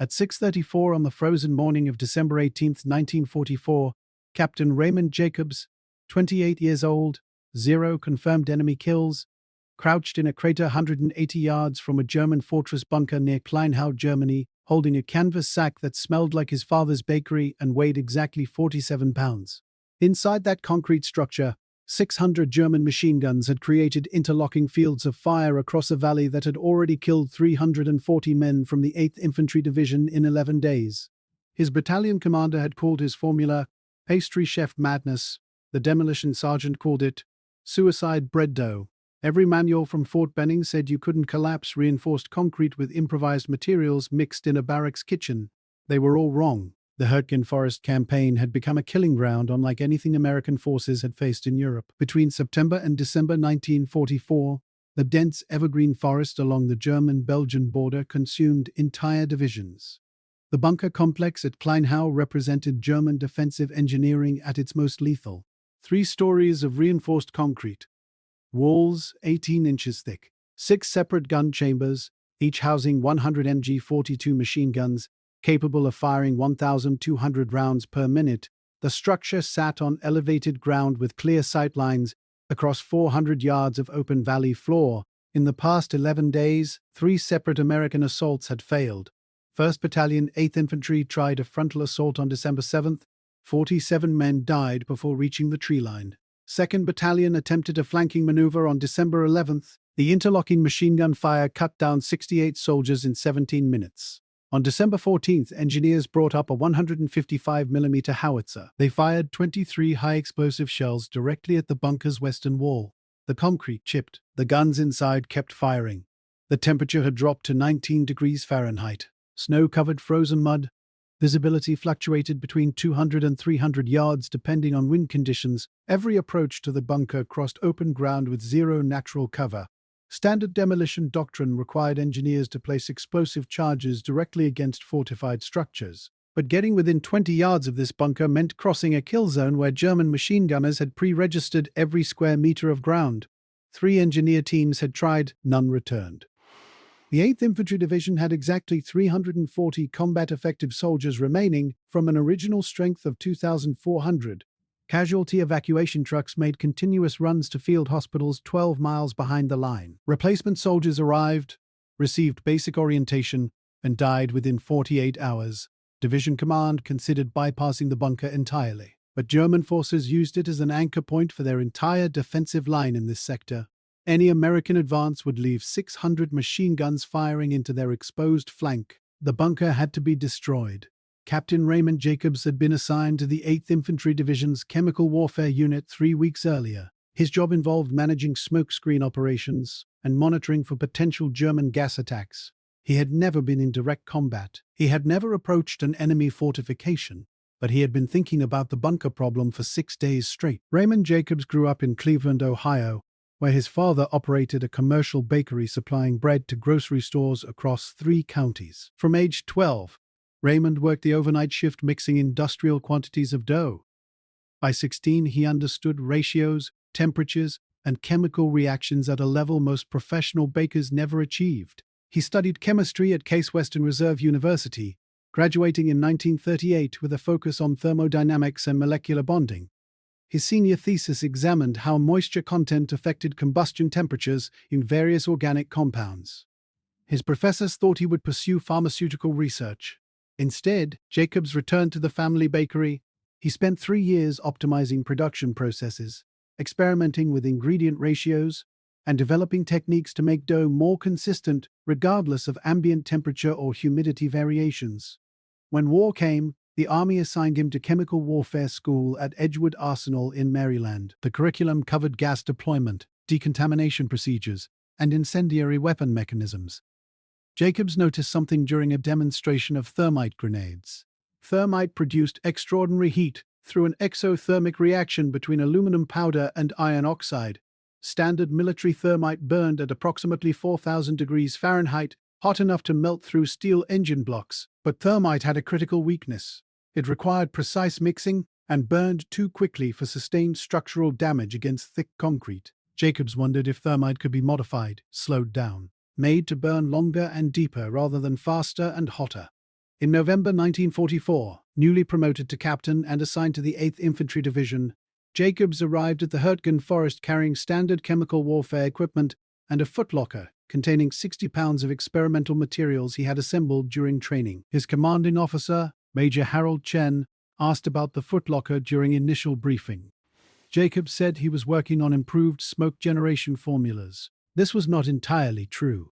At 6:34 on the frozen morning of December 18, 1944, Captain Raymond Jacobs, 28 years old, 0 confirmed enemy kills, crouched in a crater 180 yards from a German fortress bunker near Kleinhau, Germany, holding a canvas sack that smelled like his father's bakery and weighed exactly 47 pounds. Inside that concrete structure, 600 German machine guns had created interlocking fields of fire across a valley that had already killed 340 men from the 8th Infantry Division in 11 days. His battalion commander had called his formula pastry chef madness. The demolition sergeant called it suicide bread dough. Every manual from Fort Benning said you couldn't collapse reinforced concrete with improvised materials mixed in a barracks kitchen. They were all wrong. The Hürtgen Forest campaign had become a killing ground unlike anything American forces had faced in Europe. Between September and December 1944, the dense evergreen forest along the German-Belgian border consumed entire divisions. The bunker complex at Kleinhau represented German defensive engineering at its most lethal. 3 stories of reinforced concrete. Walls 18 inches thick. 6 separate gun chambers, each housing 100 MG-42 machine guns, capable of firing 1,200 rounds per minute. The structure sat on elevated ground with clear sight lines across 400 yards of open valley floor. In the past 11 days, 3 separate American assaults had failed. 1st Battalion, 8th Infantry tried a frontal assault on December 7th. 47 men died before reaching the tree line. 2nd Battalion attempted a flanking maneuver on December 11th. The interlocking machine gun fire cut down 68 soldiers in 17 minutes. On December 14th, engineers brought up a 155mm howitzer. They fired 23 high-explosive shells directly at the bunker's western wall. The concrete chipped. The guns inside kept firing. The temperature had dropped to 19 degrees Fahrenheit. Snow covered frozen mud. Visibility fluctuated between 200 and 300 yards depending on wind conditions. Every approach to the bunker crossed open ground with zero natural cover. Standard demolition doctrine required engineers to place explosive charges directly against fortified structures. But getting within 20 yards of this bunker meant crossing a kill zone where German machine gunners had pre-registered every square meter of ground. 3 engineer teams had tried, none returned. The 8th Infantry Division had exactly 340 combat-effective soldiers remaining from an original strength of 2,400. Casualty evacuation trucks made continuous runs to field hospitals 12 miles behind the line. Replacement soldiers arrived, received basic orientation, and died within 48 hours. Division command considered bypassing the bunker entirely, but German forces used it as an anchor point for their entire defensive line in this sector. Any American advance would leave 600 machine guns firing into their exposed flank. The bunker had to be destroyed. Captain Raymond Jacobs had been assigned to the 8th Infantry Division's Chemical Warfare Unit 3 weeks earlier. His job involved managing smokescreen operations and monitoring for potential German gas attacks. He had never been in direct combat. He had never approached an enemy fortification, but he had been thinking about the bunker problem for 6 days straight. Raymond Jacobs grew up in Cleveland, Ohio, where his father operated a commercial bakery supplying bread to grocery stores across 3 counties. From age 12, Raymond worked the overnight shift mixing industrial quantities of dough. By 16, he understood ratios, temperatures, and chemical reactions at a level most professional bakers never achieved. He studied chemistry at Case Western Reserve University, graduating in 1938 with a focus on thermodynamics and molecular bonding. His senior thesis examined how moisture content affected combustion temperatures in various organic compounds. His professors thought he would pursue pharmaceutical research. Instead, Jacobs returned to the family bakery. He spent 3 years optimizing production processes, experimenting with ingredient ratios, and developing techniques to make dough more consistent regardless of ambient temperature or humidity variations. When war came, the Army assigned him to Chemical Warfare School at Edgewood Arsenal in Maryland. The curriculum covered gas deployment, decontamination procedures, and incendiary weapon mechanisms. Jacobs noticed something during a demonstration of thermite grenades. Thermite produced extraordinary heat through an exothermic reaction between aluminum powder and iron oxide. Standard military thermite burned at approximately 4,000 degrees Fahrenheit, hot enough to melt through steel engine blocks. But thermite had a critical weakness. It required precise mixing and burned too quickly for sustained structural damage against thick concrete. Jacobs wondered if thermite could be modified, slowed down, made to burn longer and deeper rather than faster and hotter. In November 1944, newly promoted to captain and assigned to the 8th Infantry Division, Jacobs arrived at the Hürtgen Forest carrying standard chemical warfare equipment and a footlocker containing 60 pounds of experimental materials he had assembled during training. His commanding officer, Major Harold Chen, asked about the footlocker during initial briefing. Jacobs said he was working on improved smoke generation formulas. This was not entirely true.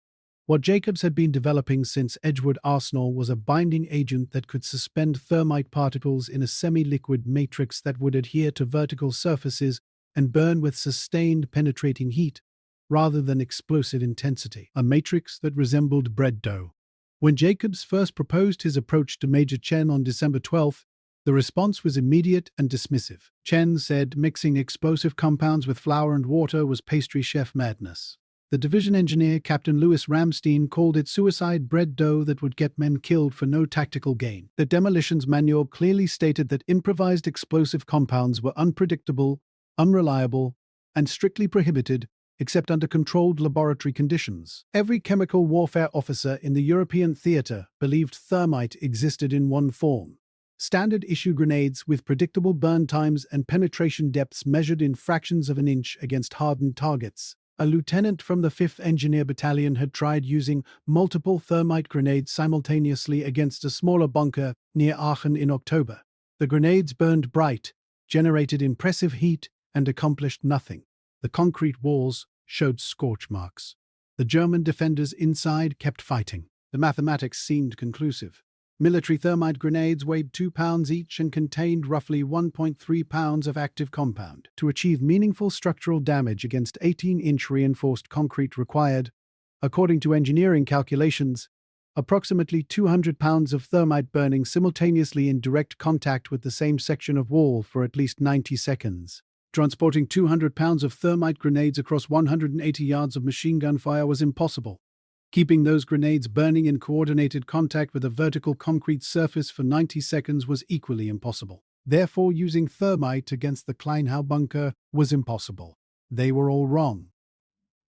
What Jacobs had been developing since Edgewood Arsenal was a binding agent that could suspend thermite particles in a semi-liquid matrix that would adhere to vertical surfaces and burn with sustained penetrating heat, rather than explosive intensity, a matrix that resembled bread dough. When Jacobs first proposed his approach to Major Chen on December 12th, the response was immediate and dismissive. Chen said mixing explosive compounds with flour and water was pastry chef madness. The division engineer, Captain Louis Ramstein, called it suicide bread dough that would get men killed for no tactical gain. The demolitions manual clearly stated that improvised explosive compounds were unpredictable, unreliable, and strictly prohibited except under controlled laboratory conditions. Every chemical warfare officer in the European theater believed thermite existed in one form. Standard issue grenades with predictable burn times and penetration depths measured in fractions of an inch against hardened targets. A lieutenant from the 5th Engineer Battalion had tried using multiple thermite grenades simultaneously against a smaller bunker near Aachen in October. The grenades burned bright, generated impressive heat, and accomplished nothing. The concrete walls showed scorch marks. The German defenders inside kept fighting. The mathematics seemed conclusive. Military thermite grenades weighed 2 pounds each and contained roughly 1.3 pounds of active compound. To achieve meaningful structural damage against 18-inch reinforced concrete required, according to engineering calculations, approximately 200 pounds of thermite burning simultaneously in direct contact with the same section of wall for at least 90 seconds. Transporting 200 pounds of thermite grenades across 180 yards of machine gun fire was impossible. Keeping those grenades burning in coordinated contact with a vertical concrete surface for 90 seconds was equally impossible. Therefore, using thermite against the Kleinhau bunker was impossible. They were all wrong.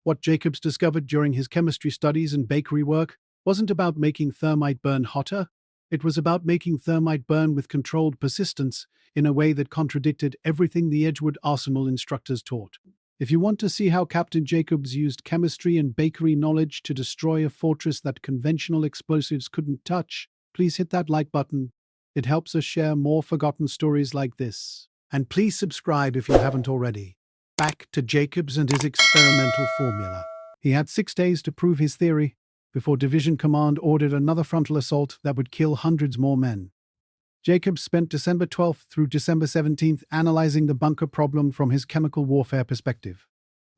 What Jacobs discovered during his chemistry studies and bakery work wasn't about making thermite burn hotter. It was about making thermite burn with controlled persistence in a way that contradicted everything the Edgewood Arsenal instructors taught. If you want to see how Captain Jacobs used chemistry and bakery knowledge to destroy a fortress that conventional explosives couldn't touch, please hit that like button. It helps us share more forgotten stories like this. And please subscribe if you haven't already. Back to Jacobs and his experimental formula. He had 6 days to prove his theory before Division Command ordered another frontal assault that would kill hundreds more men. Jacobs spent December 12th through December 17th analyzing the bunker problem from his chemical warfare perspective.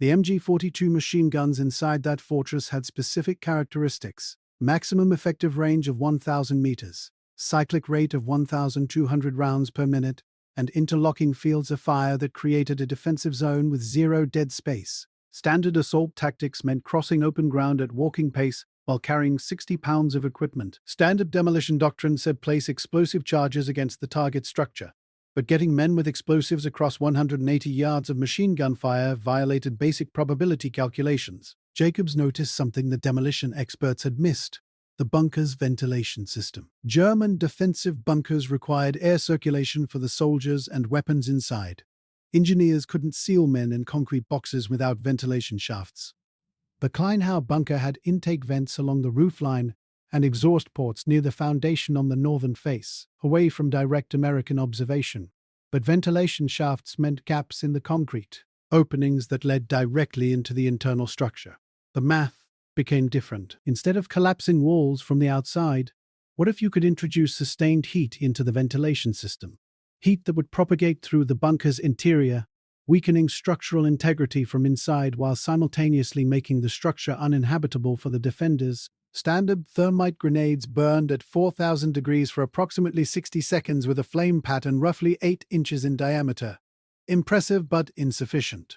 The MG-42 machine guns inside that fortress had specific characteristics: maximum effective range of 1,000 meters, cyclic rate of 1,200 rounds per minute, and interlocking fields of fire that created a defensive zone with zero dead space. Standard assault tactics meant crossing open ground at walking pace while carrying 60 pounds of equipment. Standard demolition doctrine said place explosive charges against the target structure, but getting men with explosives across 180 yards of machine gun fire violated basic probability calculations. Jacobs noticed something the demolition experts had missed: the bunker's ventilation system. German defensive bunkers required air circulation for the soldiers and weapons inside. Engineers couldn't seal men in concrete boxes without ventilation shafts. The Kleinhau bunker had intake vents along the roofline and exhaust ports near the foundation on the northern face, away from direct American observation. But ventilation shafts meant gaps in the concrete, openings that led directly into the internal structure. The math became different. Instead of collapsing walls from the outside, what if you could introduce sustained heat into the ventilation system? Heat that would propagate through the bunker's interior, weakening structural integrity from inside while simultaneously making the structure uninhabitable for the defenders. Standard thermite grenades burned at 4,000 degrees for approximately 60 seconds with a flame pattern roughly 8 inches in diameter. Impressive but insufficient.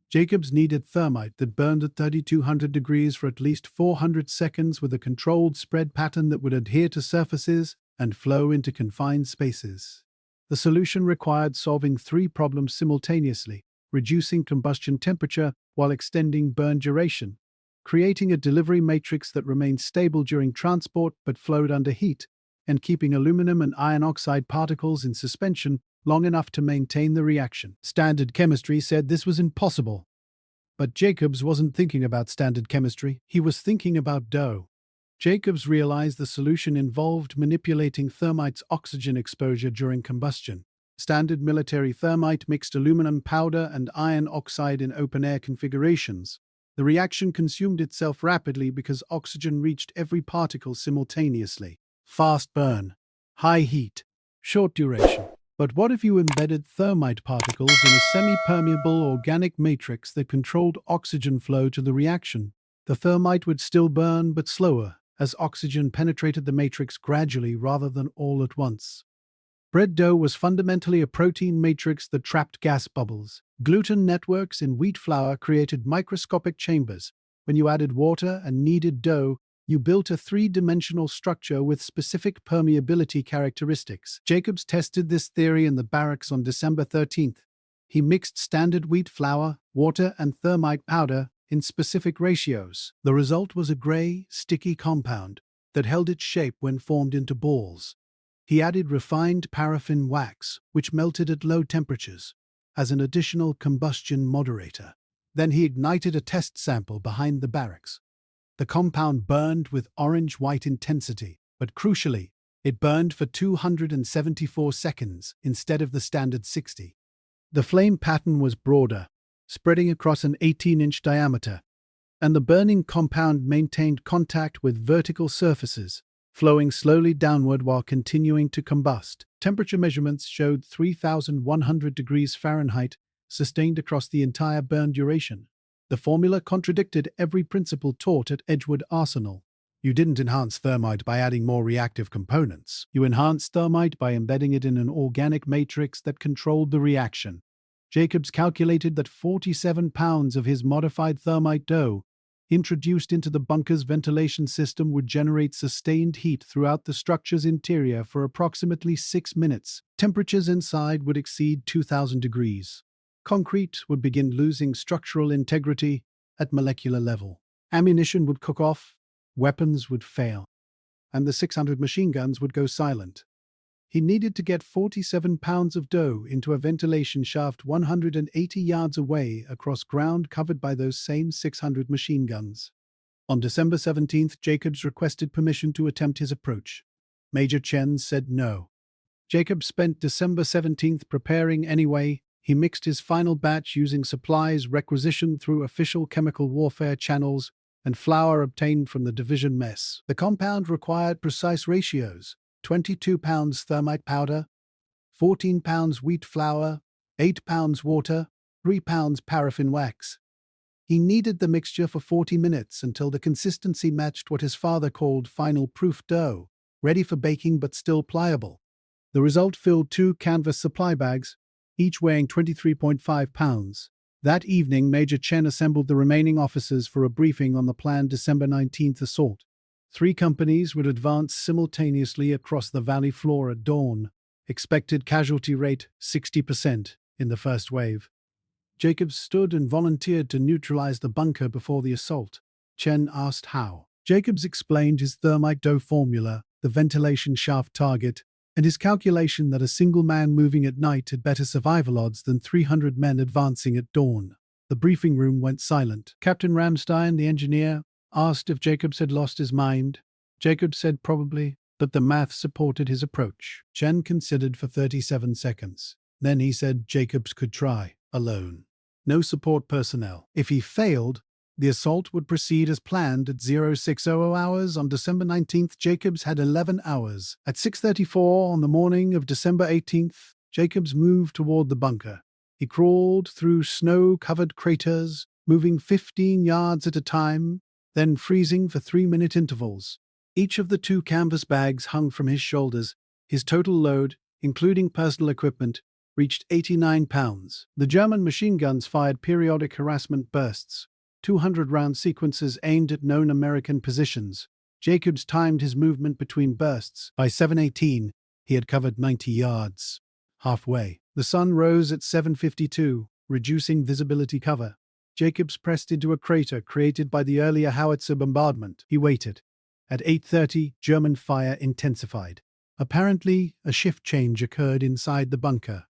Jacobs needed thermite that burned at 3,200 degrees for at least 400 seconds with a controlled spread pattern that would adhere to surfaces and flow into confined spaces. The solution required solving 3 problems simultaneously: reducing combustion temperature while extending burn duration, creating a delivery matrix that remained stable during transport but flowed under heat, and keeping aluminum and iron oxide particles in suspension long enough to maintain the reaction. Standard chemistry said this was impossible. But Jacobs wasn't thinking about standard chemistry. He was thinking about dough. Jacobs realized the solution involved manipulating thermite's oxygen exposure during combustion. Standard military thermite mixed aluminum powder and iron oxide in open-air configurations. The reaction consumed itself rapidly because oxygen reached every particle simultaneously. Fast burn, high heat, short duration. But what if you embedded thermite particles in a semi-permeable organic matrix that controlled oxygen flow to the reaction? The thermite would still burn, but slower, as oxygen penetrated the matrix gradually rather than all at once. Bread dough was fundamentally a protein matrix that trapped gas bubbles. Gluten networks in wheat flour created microscopic chambers. When you added water and kneaded dough, you built a three-dimensional structure with specific permeability characteristics. Jacobs tested this theory in the barracks on December 13th. He mixed standard wheat flour, water, and thermite powder in specific ratios. The result was a gray, sticky compound that held its shape when formed into balls. He added refined paraffin wax, which melted at low temperatures, as an additional combustion moderator. Then he ignited a test sample behind the barracks. The compound burned with orange-white intensity, but crucially, it burned for 274 seconds instead of the standard 60. The flame pattern was broader, spreading across an 18-inch diameter, and the burning compound maintained contact with vertical surfaces, flowing slowly downward while continuing to combust. Temperature measurements showed 3,100 degrees Fahrenheit sustained across the entire burn duration. The formula contradicted every principle taught at Edgewood Arsenal. You didn't enhance thermite by adding more reactive components. You enhanced thermite by embedding it in an organic matrix that controlled the reaction. Jacobs calculated that 47 pounds of his modified thermite dough introduced into the bunker's ventilation system would generate sustained heat throughout the structure's interior for approximately 6 minutes. Temperatures inside would exceed 2,000 degrees. Concrete would begin losing structural integrity at molecular level. Ammunition would cook off, weapons would fail, and the 600 machine guns would go silent. He needed to get 47 pounds of dough into a ventilation shaft 180 yards away across ground covered by those same 600 machine guns. On December 17th, Jacobs requested permission to attempt his approach. Major Chen said no. Jacobs spent December 17th preparing anyway. He mixed his final batch using supplies requisitioned through official chemical warfare channels and flour obtained from the division mess. The compound required precise ratios: 22 pounds thermite powder, 14 pounds wheat flour, 8 pounds water, 3 pounds paraffin wax. He kneaded the mixture for 40 minutes until the consistency matched what his father called final proof dough, ready for baking but still pliable. The result filled 2 canvas supply bags, each weighing 23.5 pounds. That evening, Major Chen assembled the remaining officers for a briefing on the planned December 19th assault. 3 companies would advance simultaneously across the valley floor at dawn. Expected casualty rate 60% in the first wave. Jacobs stood and volunteered to neutralize the bunker before the assault. Chen asked how. Jacobs explained his thermite dough formula, the ventilation shaft target, and his calculation that a single man moving at night had better survival odds than 300 men advancing at dawn. The briefing room went silent. Captain Ramstein, the engineer, asked if Jacobs had lost his mind. Jacobs said probably, but the math supported his approach. Chen considered for 37 seconds. Then he said Jacobs could try, alone. No support personnel. If he failed, the assault would proceed as planned at 0600 hours on December 19th. Jacobs had 11 hours. At 6:34 on the morning of December 18th, Jacobs moved toward the bunker. He crawled through snow-covered craters, moving 15 yards at a time, then freezing for 3-minute intervals. Each of the 2 canvas bags hung from his shoulders. His total load, including personal equipment, reached 89 pounds. The German machine guns fired periodic harassment bursts, 200-round sequences aimed at known American positions. Jacobs timed his movement between bursts. By 7:18, he had covered 90 yards. Halfway, the sun rose at 7:52, reducing visibility cover. Jacobs pressed into a crater created by the earlier howitzer bombardment. He waited. At 8:30, German fire intensified. Apparently, a shift change occurred inside the bunker,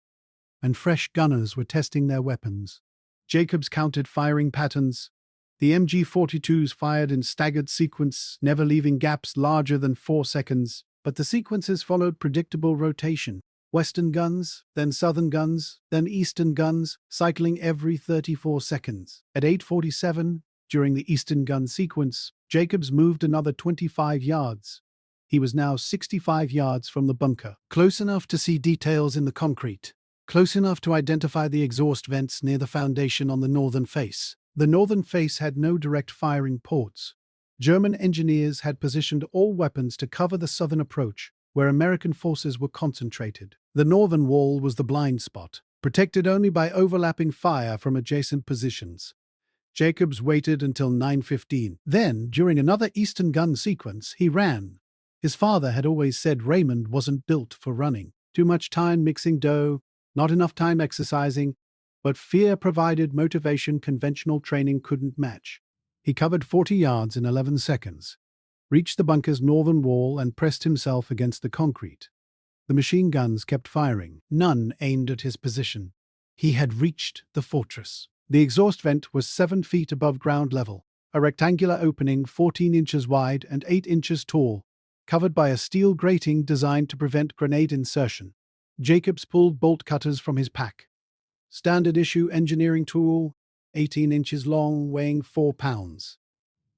and fresh gunners were testing their weapons. Jacobs counted firing patterns. The MG-42s fired in staggered sequence, never leaving gaps larger than 4 seconds, but the sequences followed predictable rotation. Western guns, then southern guns, then eastern guns, cycling every 34 seconds. At 8:47, during the eastern gun sequence, Jacobs moved another 25 yards. He was now 65 yards from the bunker, close enough to see details in the concrete, close enough to identify the exhaust vents near the foundation on the northern face. The northern face had no direct firing ports. German engineers had positioned all weapons to cover the southern approach, where American forces were concentrated. The northern wall was the blind spot, protected only by overlapping fire from adjacent positions. Jacobs waited until 9:15. Then, during another eastern gun sequence, he ran. His father had always said Raymond wasn't built for running. Too much time mixing dough, not enough time exercising, but fear provided motivation conventional training couldn't match. He covered 40 yards in 11 seconds, reached the bunker's northern wall and pressed himself against the concrete. The machine guns kept firing, none aimed at his position. He had reached the fortress. The exhaust vent was 7 feet above ground level, a rectangular opening 14 inches wide and 8 inches tall, covered by a steel grating designed to prevent grenade insertion. Jacobs pulled bolt cutters from his pack. Standard issue engineering tool, 18 inches long, weighing 4 pounds.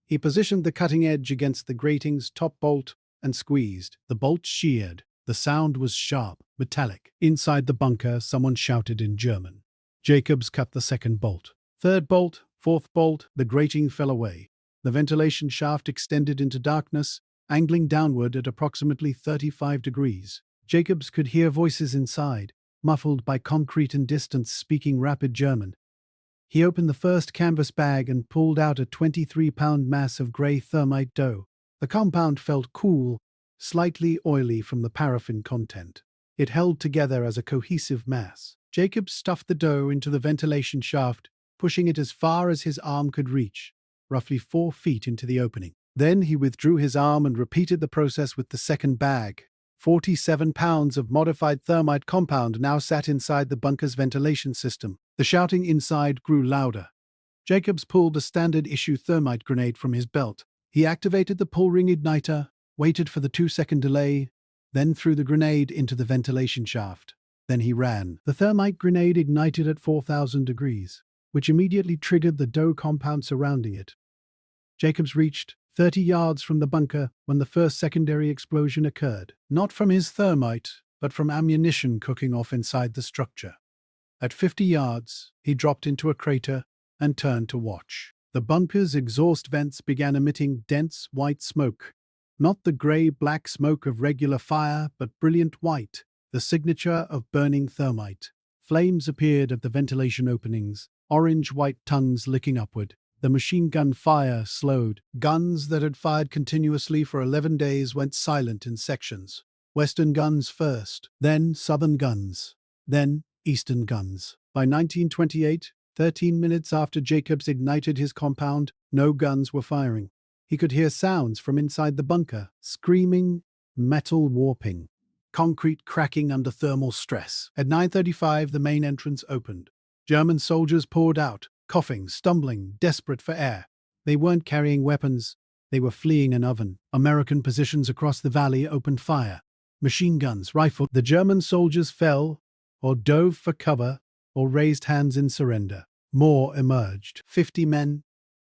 He positioned the cutting edge against the grating's top bolt and squeezed. The bolt sheared. The sound was sharp, metallic. Inside the bunker, someone shouted in German. Jacobs cut the second bolt. Third bolt, fourth bolt, the grating fell away. The ventilation shaft extended into darkness, angling downward at approximately 35 degrees. Jacobs could hear voices inside, muffled by concrete and distance speaking rapid German. He opened the first canvas bag and pulled out a 23-pound mass of grey thermite dough. The compound felt cool, slightly oily from the paraffin content. It held together as a cohesive mass. Jacobs stuffed the dough into the ventilation shaft, pushing it as far as his arm could reach, roughly 4 feet into the opening. Then he withdrew his arm and repeated the process with the second bag. 47 pounds of modified thermite compound now sat inside the bunker's ventilation system. The shouting inside grew louder. Jacobs pulled a standard-issue thermite grenade from his belt. He activated the pull-ring igniter, waited for the 2-second delay, then threw the grenade into the ventilation shaft. Then he ran. The thermite grenade ignited at 4,000 degrees, which immediately triggered the dough compound surrounding it. Jacobs reached 30 yards from the bunker when the first secondary explosion occurred, not from his thermite, but from ammunition cooking off inside the structure. At 50 yards, he dropped into a crater and turned to watch. The bunker's exhaust vents began emitting dense white smoke, not the grey-black smoke of regular fire, but brilliant white, the signature of burning thermite. Flames appeared at the ventilation openings, orange-white tongues licking upward. The machine gun fire slowed. Guns that had fired continuously for 11 days went silent in sections. Western guns first, then southern guns, then eastern guns. By 1928, 13 minutes after Jacobs ignited his compound, no guns were firing. He could hear sounds from inside the bunker, screaming, metal warping, concrete cracking under thermal stress. At 9:35, the main entrance opened. German soldiers poured out, coughing, stumbling, desperate for air. They weren't carrying weapons. They were fleeing an oven. American positions across the valley opened fire. Machine guns, rifles. The German soldiers fell, or dove for cover, or raised hands in surrender. More emerged. 50 men,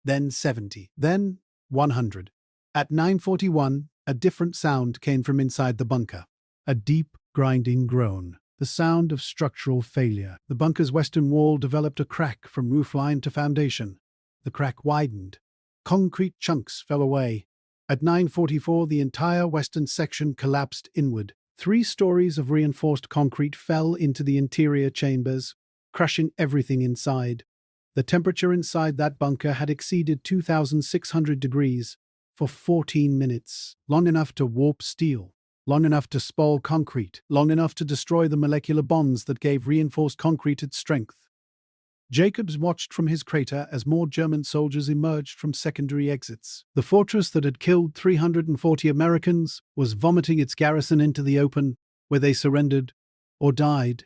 then 70, then 100. At 9:41, a different sound came from inside the bunker. A deep, grinding groan. The sound of structural failure. The bunker's western wall developed a crack from roofline to foundation. The crack widened. Concrete chunks fell away. At 9:44, the entire western section collapsed inward. 3 stories of reinforced concrete fell into the interior chambers, crushing everything inside. The temperature inside that bunker had exceeded 2,600 degrees for 14 minutes, long enough to warp steel, long enough to spoil concrete, long enough to destroy the molecular bonds that gave reinforced concrete its strength. Jacobs watched from his crater as more German soldiers emerged from secondary exits. The fortress that had killed 340 Americans was vomiting its garrison into the open, where they surrendered or died.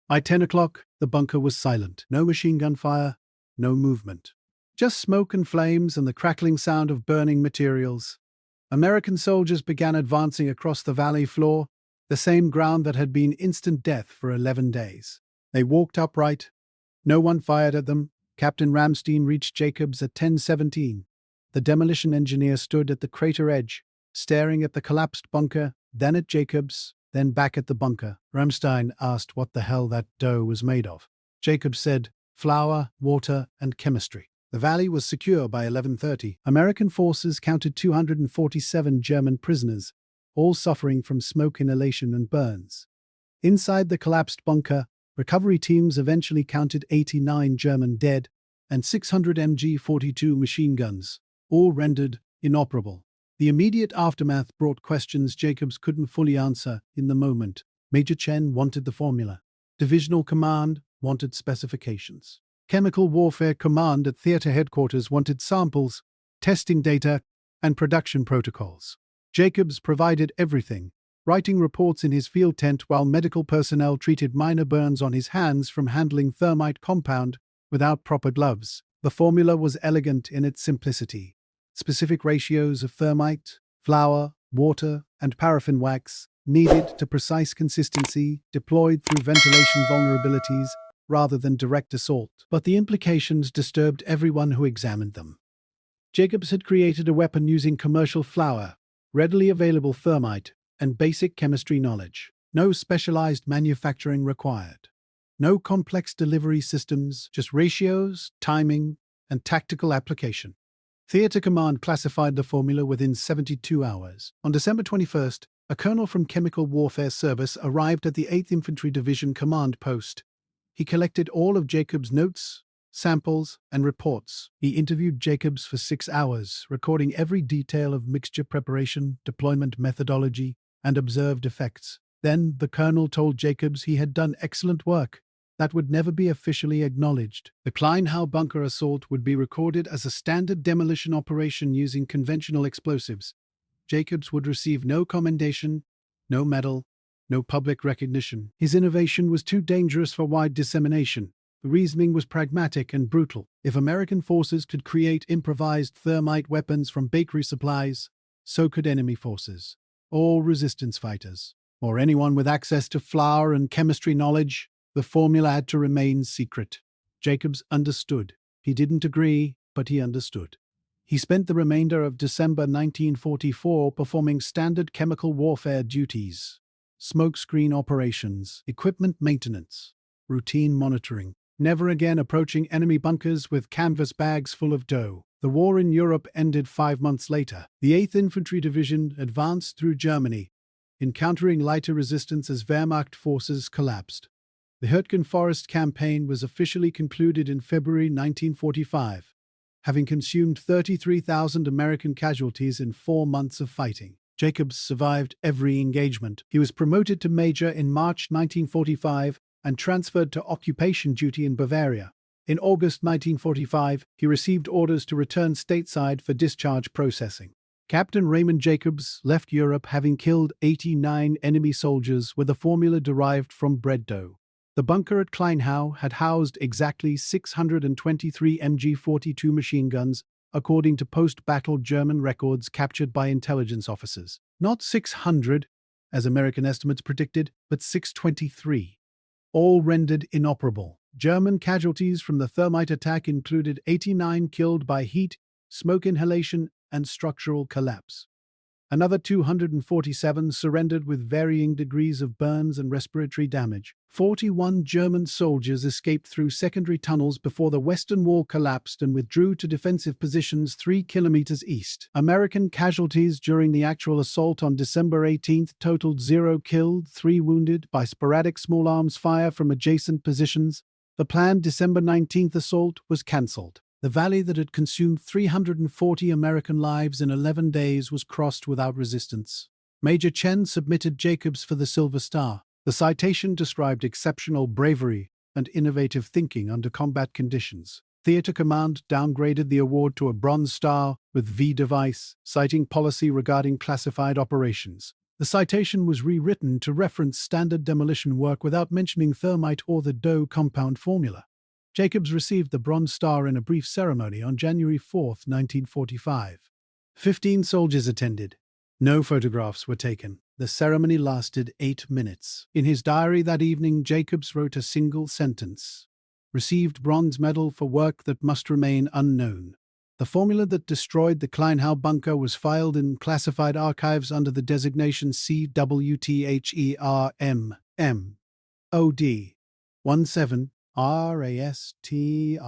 By 10 o'clock, the bunker was silent. No machine gun fire, no movement. Just smoke and flames and the crackling sound of burning materials. American soldiers began advancing across the valley floor, the same ground that had been instant death for 11 days. They walked upright. No one fired at them. Captain Ramstein reached Jacobs at 10:17. The demolition engineer stood at the crater edge, staring at the collapsed bunker, then at Jacobs, then back at the bunker. Ramstein asked what the hell that dough was made of. Jacobs said, flour, water, and chemistry. The valley was secure by 11:30. American forces counted 247 German prisoners, all suffering from smoke inhalation and burns. Inside the collapsed bunker, recovery teams eventually counted 89 German dead and 600 MG-42 machine guns, all rendered inoperable. The immediate aftermath brought questions Jacobs couldn't fully answer in the moment. Major Chen wanted the formula. Divisional Command wanted specifications. Chemical Warfare Command at Theater Headquarters wanted samples, testing data, and production protocols. Jacobs provided everything, writing reports in his field tent while medical personnel treated minor burns on his hands from handling thermite compound without proper gloves. The formula was elegant in its simplicity. Specific ratios of thermite, flour, water, and paraffin wax, needed to precise consistency, deployed through ventilation vulnerabilities rather than direct assault. But the implications disturbed everyone who examined them. Jacobs had created a weapon using commercial flour, readily available thermite, and basic chemistry knowledge. No specialized manufacturing required. No complex delivery systems, just ratios, timing, and tactical application. Theater Command classified the formula within 72 hours. On December 21st, a colonel from Chemical Warfare Service arrived at the 8th Infantry Division command post. He collected all of Jacobs' notes, samples, and reports. He interviewed Jacobs for 6 hours, recording every detail of mixture preparation, deployment methodology, and observed effects. Then the colonel told Jacobs he had done excellent work that would never be officially acknowledged. The Kleinhau bunker assault would be recorded as a standard demolition operation using conventional explosives. Jacobs would receive no commendation, no medal, no public recognition. His innovation was too dangerous for wide dissemination. The reasoning was pragmatic and brutal. If American forces could create improvised thermite weapons from bakery supplies, so could enemy forces, or resistance fighters, or anyone with access to flour and chemistry knowledge. The formula had to remain secret. Jacobs understood. He didn't agree, but he understood. He spent the remainder of December 1944 performing standard chemical warfare duties, smokescreen operations, equipment maintenance, routine monitoring, never again approaching enemy bunkers with canvas bags full of dough. The war in Europe ended 5 months later. The 8th Infantry Division advanced through Germany, encountering lighter resistance as Wehrmacht forces collapsed. The Hürtgen Forest campaign was officially concluded in February 1945, having consumed 33,000 American casualties in 4 months of fighting. Jacobs survived every engagement. He was promoted to major in March 1945 and transferred to occupation duty in Bavaria. In August 1945, he received orders to return stateside for discharge processing. Captain Raymond Jacobs left Europe having killed 89 enemy soldiers with a formula derived from bread dough. The bunker at Kleinhau had housed exactly 623 MG-42 machine guns, according to post-battle German records captured by intelligence officers. Not 600, as American estimates predicted, but 623. All rendered inoperable. German casualties from the thermite attack included 89 killed by heat, smoke inhalation, and structural collapse. Another 247 surrendered with varying degrees of burns and respiratory damage. 41 German soldiers escaped through secondary tunnels before the Western Wall collapsed and withdrew to defensive positions 3 kilometers east. American casualties during the actual assault on December 18th totaled 0 killed, 3 wounded by sporadic small arms fire from adjacent positions. The planned December 19th assault was cancelled. The valley that had consumed 340 American lives in 11 days was crossed without resistance. Major Chen submitted Jacobs for the Silver Star. The citation described exceptional bravery, and innovative thinking under combat conditions. Theater Command downgraded the award to a Bronze Star with V device, citing policy regarding classified operations. The citation was rewritten to reference standard demolition work without mentioning thermite or the Doe compound formula. Jacobs received the Bronze Star in a brief ceremony on January 4, 1945. 15 soldiers attended. No photographs were taken. The ceremony lasted 8 minutes. In his diary that evening, Jacobs wrote a single sentence: "Received bronze medal for work that must remain unknown." The formula that destroyed the Kleinhau bunker was filed in classified archives under the designation CWTHERMMOD 17 RASTRI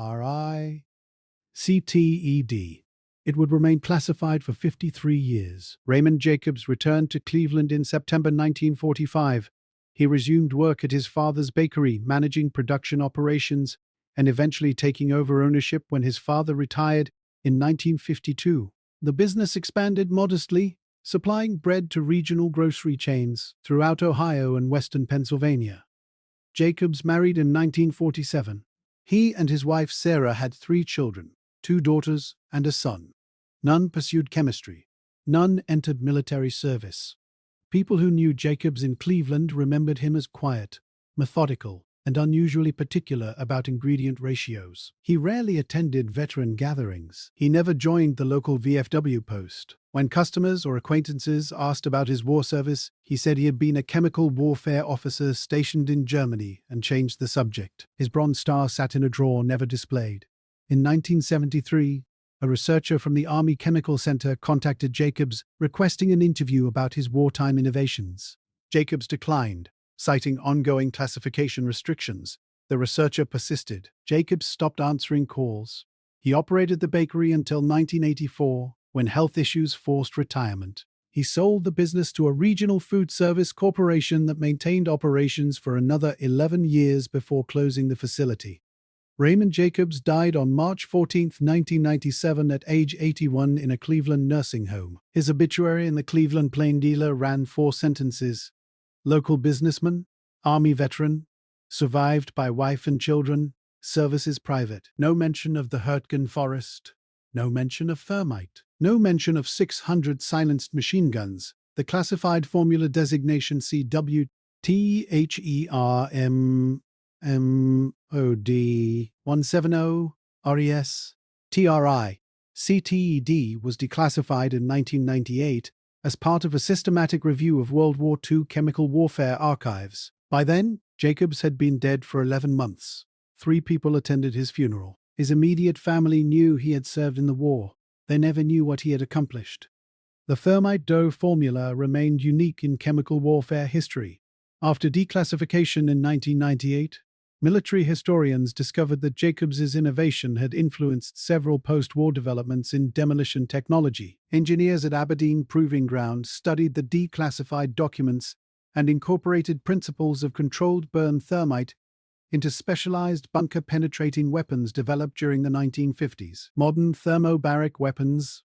CTED. It would remain classified for 53 years. Raymond Jacobs returned to Cleveland in September 1945. He resumed work at his father's bakery, managing production operations, and eventually taking over ownership when his father retired in 1952. The business expanded modestly, supplying bread to regional grocery chains throughout Ohio and western Pennsylvania. Jacobs married in 1947. He and his wife Sarah had 3 children, 2 daughters and a son. None pursued chemistry. None entered military service. People who knew Jacobs in Cleveland remembered him as quiet, methodical, and unusually particular about ingredient ratios. He rarely attended veteran gatherings. He never joined the local VFW post. When customers or acquaintances asked about his war service, he said he had been a chemical warfare officer stationed in Germany and changed the subject. His Bronze Star sat in a drawer, never displayed. In 1973, a researcher from the Army Chemical Center contacted Jacobs, requesting an interview about his wartime innovations. Jacobs declined, citing ongoing classification restrictions. The researcher persisted. Jacobs stopped answering calls. He operated the bakery until 1984, when health issues forced retirement. He sold the business to a regional food service corporation that maintained operations for another 11 years before closing the facility. Raymond Jacobs died on March 14, 1997 at age 81 in a Cleveland nursing home. His obituary in the Cleveland Plain Dealer ran 4 sentences. Local businessman, Army veteran, survived by wife and children, services private. No mention of the Hürtgen Forest. No mention of thermite. No mention of 600 silenced machine guns. The classified formula designation CWTHERMMOD 170 RES TRI CTED was declassified in 1998 as part of a systematic review of World War II chemical warfare archives. By then, Jacobs had been dead for 11 months. 3 people attended his funeral. His immediate family knew he had served in the war. They never knew what he had accomplished. The thermite Doe formula remained unique in chemical warfare history. After declassification in 1998, military historians discovered that Jacobs's innovation had influenced several post-war developments in demolition technology. Engineers at Aberdeen Proving Ground studied the declassified documents and incorporated principles of controlled burn thermite into specialized bunker-penetrating weapons developed during the 1950s. Modern thermobaric weapons,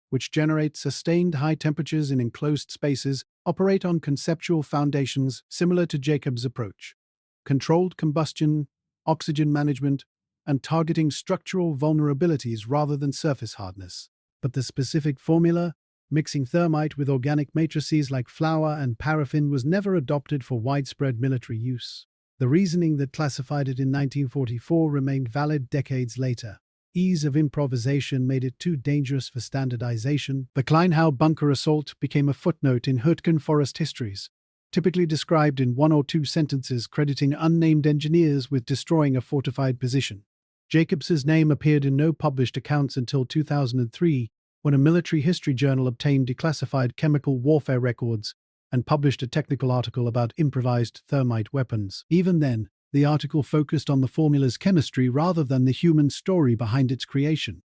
which generate sustained high temperatures in enclosed spaces, operate on conceptual foundations similar to Jacobs' approach: controlled combustion, oxygen management, and targeting structural vulnerabilities rather than surface hardness. But the specific formula, mixing thermite with organic matrices like flour and paraffin, was never adopted for widespread military use. The reasoning that classified it in 1944 remained valid decades later. Ease of improvisation made it too dangerous for standardization. The Kleinhau bunker assault became a footnote in Hürtgen Forest histories, typically described in 1 or 2 sentences, crediting unnamed engineers with destroying a fortified position. Jacobs's name appeared in no published accounts until 2003, when a military history journal obtained declassified chemical warfare records and published a technical article about improvised thermite weapons. Even then, the article focused on the formula's chemistry rather than the human story behind its creation.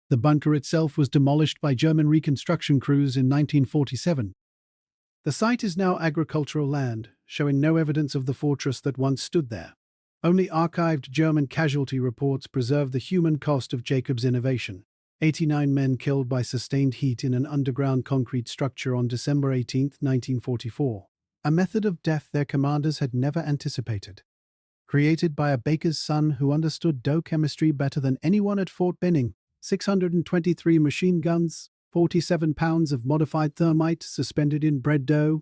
The bunker itself was demolished by German reconstruction crews in 1947. The site is now agricultural land, showing no evidence of the fortress that once stood there. Only archived German casualty reports preserve the human cost of Jacobs' innovation. 89 men killed by sustained heat in an underground concrete structure on December 18, 1944. A method of death their commanders had never anticipated. created by a baker's son who understood dough chemistry better than anyone at Fort Benning. 623 machine guns, 47 pounds of modified thermite suspended in bread dough.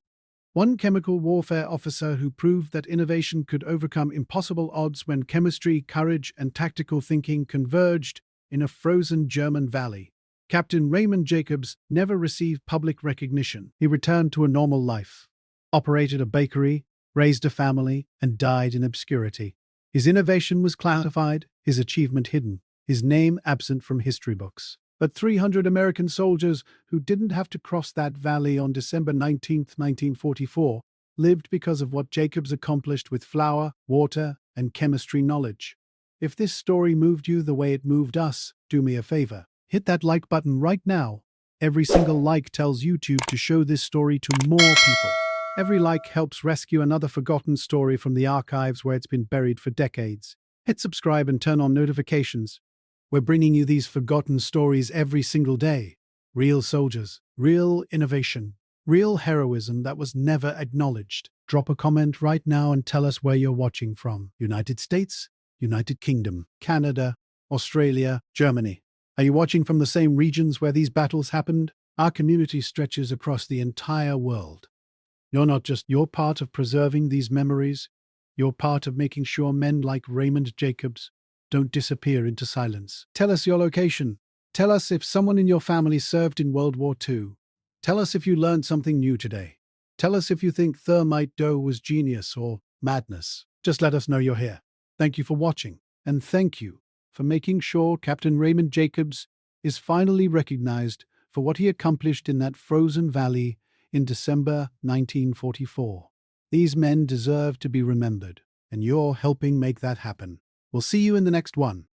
One chemical warfare officer who proved that innovation could overcome impossible odds when chemistry, courage, and tactical thinking converged in a frozen German valley. Captain Raymond Jacobs never received public recognition. He returned to a normal life, operated a bakery, raised a family, and died in obscurity. His innovation was classified, his achievement hidden, his name absent from history books. But 300 American soldiers who didn't have to cross that valley on December 19, 1944, lived because of what Jacobs accomplished with flour, water, and chemistry knowledge. If this story moved you the way it moved us, do me a favor. Hit that like button right now. Every single like tells YouTube to show this story to more people. Every like helps rescue another forgotten story from the archives where it's been buried for decades. Hit subscribe and turn on notifications. We're bringing you these forgotten stories every single day. Real soldiers, real innovation, real heroism that was never acknowledged. Drop a comment right now and tell us where you're watching from. United States, United Kingdom, Canada, Australia, Germany. Are you watching from the same regions where these battles happened? Our community stretches across the entire world. You're part of preserving these memories. You're part of making sure men like Raymond Jacobs don't disappear into silence. Tell us your location. Tell us if someone in your family served in World War II. Tell us if you learned something new today. Tell us if you think thermite dough was genius or madness. Just let us know you're here. Thank you for watching, and thank you for making sure Captain Raymond Jacobs is finally recognized for what he accomplished in that frozen valley in December 1944. These men deserve to be remembered, and you're helping make that happen. We'll see you in the next one.